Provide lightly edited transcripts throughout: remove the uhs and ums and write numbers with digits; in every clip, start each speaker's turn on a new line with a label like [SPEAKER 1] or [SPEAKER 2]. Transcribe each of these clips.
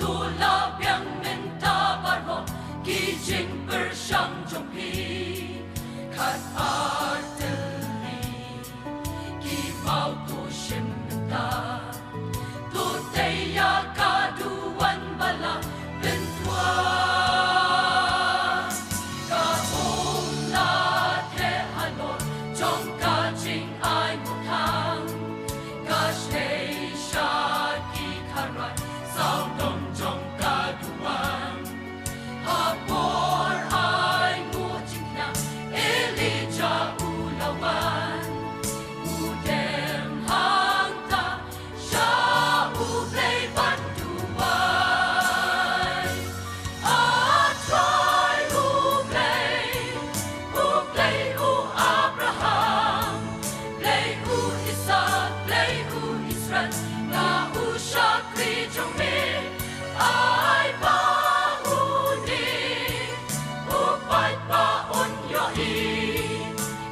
[SPEAKER 1] tu la biang men ta baro ki jing per shang jong pi khat artillery ki mau tu shim ta tu te ya ka du wan bala ben tua ka om la the halot jong ka jing ai mu thang ka stay sha ki kharai sao dong jong ka du wan ha por ai mu jing na Elijah ulawan u dem hang ta sha u play ban du wan a try u play u Abraham play u Isaac play u Israel na u shakri jong me ai ba u ni u pai pa on yo i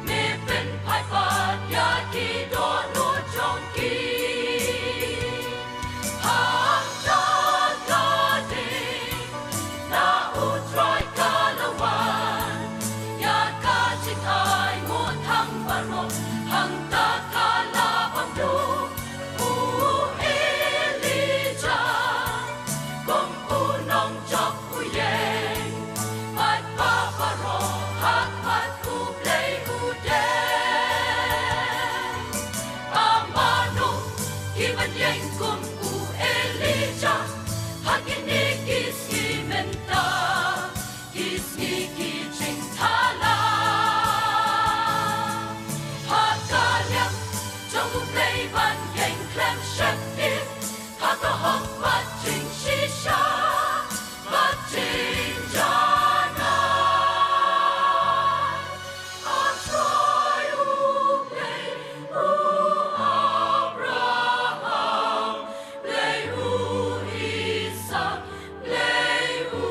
[SPEAKER 1] me pen pai pa ya ki do no jong ki ha ta ka de na u try ka la wan ya ka chi ai mo thang ba ro hang ta ka la bam du u Elijah kom u nong chok u ye pai pa pa ro hak pat u play u de amano ki ban yang kom u Elijah hakini kiski menta kiski ki ching thala hakalia trong u play ban yang klem shep it haka hok pat ching shisha pat ching jana I try u play u Abraham play u Isaac play u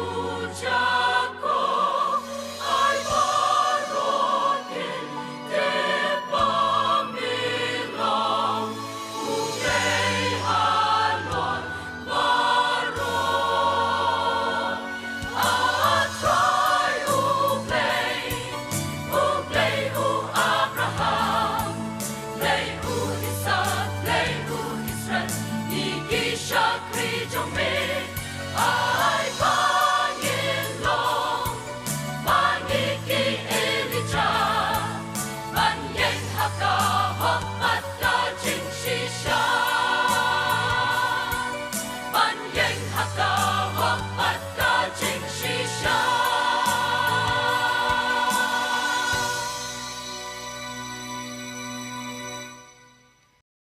[SPEAKER 1] Jacob I borrowed in the Babylon u play halon baron I try u play u Abraham play u Isaac play u Israel ni ki shakri jong me